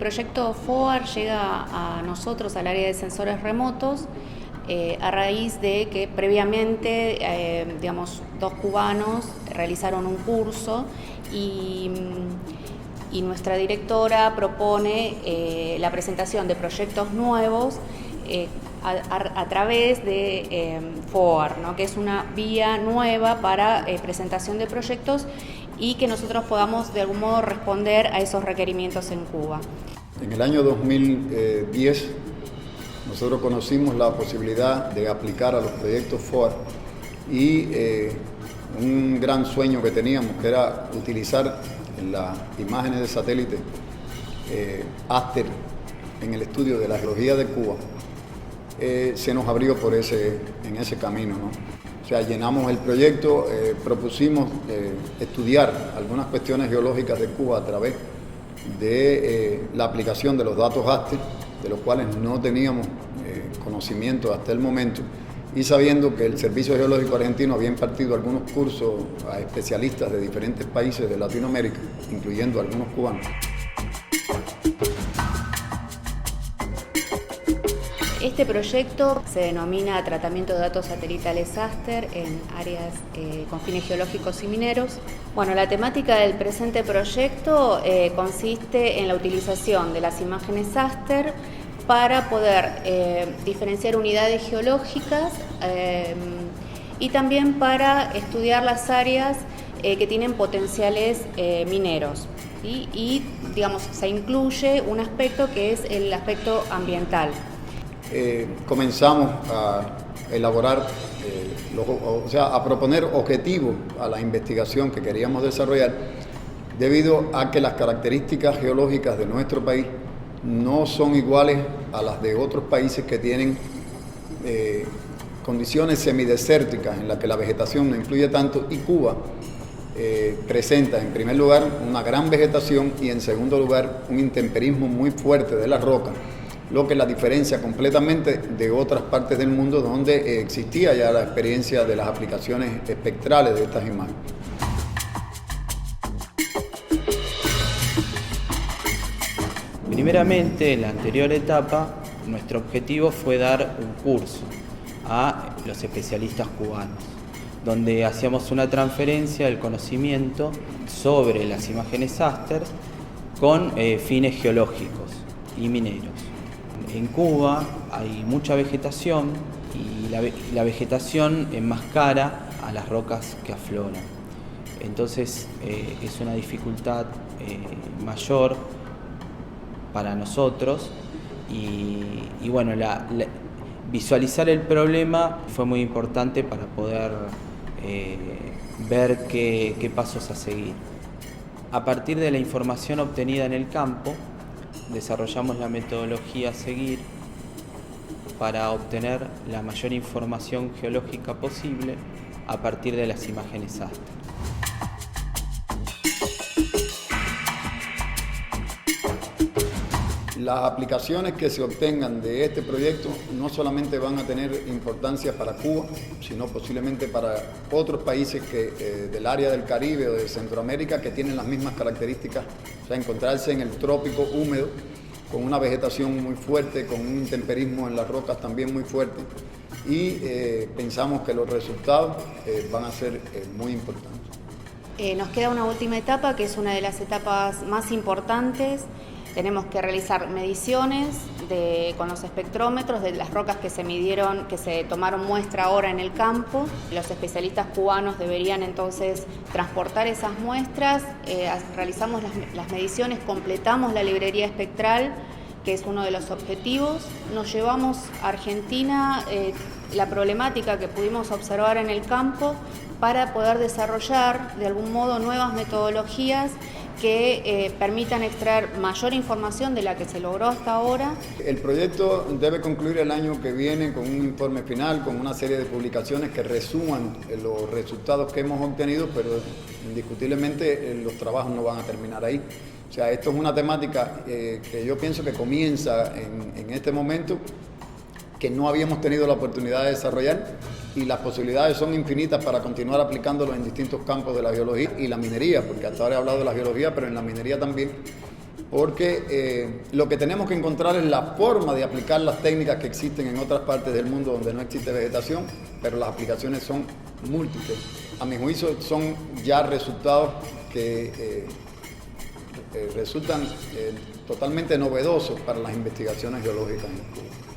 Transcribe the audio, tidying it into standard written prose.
proyecto FOAR llega a nosotros, al área de sensores remotos, a raíz de que previamente, dos cubanos realizaron un curso y nuestra directora propone la presentación de proyectos nuevos a través de FOAR, ¿no? Que es una vía nueva para presentación de proyectos y que nosotros podamos de algún modo responder a esos requerimientos en Cuba. En el año 2010 nosotros conocimos la posibilidad de aplicar a los proyectos FOAR y un gran sueño que teníamos, que era utilizar las imágenes de satélite Aster en el estudio de la geología de Cuba, se nos abrió en ese camino, ¿no? O sea, llenamos el proyecto, propusimos estudiar algunas cuestiones geológicas de Cuba a través de la aplicación de los datos Aster, de los cuales no teníamos conocimiento hasta el momento, y sabiendo que el Servicio Geológico Argentino había impartido algunos cursos a especialistas de diferentes países de Latinoamérica, incluyendo algunos cubanos. Este proyecto se denomina Tratamiento de Datos Satelitales Aster en áreas con fines geológicos y mineros. Bueno, la temática del presente proyecto consiste en la utilización de las imágenes Aster para poder diferenciar unidades geológicas y también para estudiar las áreas que tienen potenciales mineros. ¿Sí? Y digamos, se incluye un aspecto que es el aspecto ambiental. Comenzamos a elaborar, a proponer objetivos a la investigación que queríamos desarrollar, debido a que las características geológicas de nuestro país no son iguales a las de otros países que tienen condiciones semidesérticas en las que la vegetación no influye tanto, y Cuba presenta en primer lugar una gran vegetación y en segundo lugar un intemperismo muy fuerte de las rocas, lo que la diferencia completamente de otras partes del mundo donde existía ya la experiencia de las aplicaciones espectrales de estas imágenes. Primeramente, en la anterior etapa, nuestro objetivo fue dar un curso a los especialistas cubanos, donde hacíamos una transferencia del conocimiento sobre las imágenes Aster con fines geológicos y mineros. En Cuba hay mucha vegetación y la vegetación enmascara a las rocas que afloran. Entonces es una dificultad mayor para nosotros y bueno, visualizar el problema fue muy importante para poder ver qué pasos a seguir. A partir de la información obtenida en el campo, desarrollamos la metodología a seguir para obtener la mayor información geológica posible a partir de las imágenes Aster. Las aplicaciones que se obtengan de este proyecto no solamente van a tener importancia para Cuba, sino posiblemente para otros países del área del Caribe o de Centroamérica que tienen las mismas características, o sea, encontrarse en el trópico húmedo con una vegetación muy fuerte, con un intemperismo en las rocas también muy fuerte, y pensamos que los resultados van a ser muy importantes. Nos queda una última etapa, que es una de las etapas más importantes. Tenemos que realizar mediciones con los espectrómetros de las rocas que se midieron, que se tomaron muestra ahora en el campo. Los especialistas cubanos deberían entonces transportar esas muestras, realizamos las mediciones, completamos la librería espectral, que es uno de los objetivos. Nos llevamos a Argentina la problemática que pudimos observar en el campo para poder desarrollar de algún modo nuevas metodologías que permitan extraer mayor información de la que se logró hasta ahora. El proyecto debe concluir el año que viene con un informe final, con una serie de publicaciones que resuman los resultados que hemos obtenido, pero indiscutiblemente los trabajos no van a terminar ahí. O sea, esto es una temática que yo pienso que comienza en este momento, que no habíamos tenido la oportunidad de desarrollar, y las posibilidades son infinitas para continuar aplicándolo en distintos campos de la geología y la minería, porque hasta ahora he hablado de la geología, pero en la minería también porque lo que tenemos que encontrar es la forma de aplicar las técnicas que existen en otras partes del mundo donde no existe vegetación, pero las aplicaciones son múltiples. A mi juicio son ya resultados que resultan totalmente novedosos para las investigaciones geológicas en Cuba.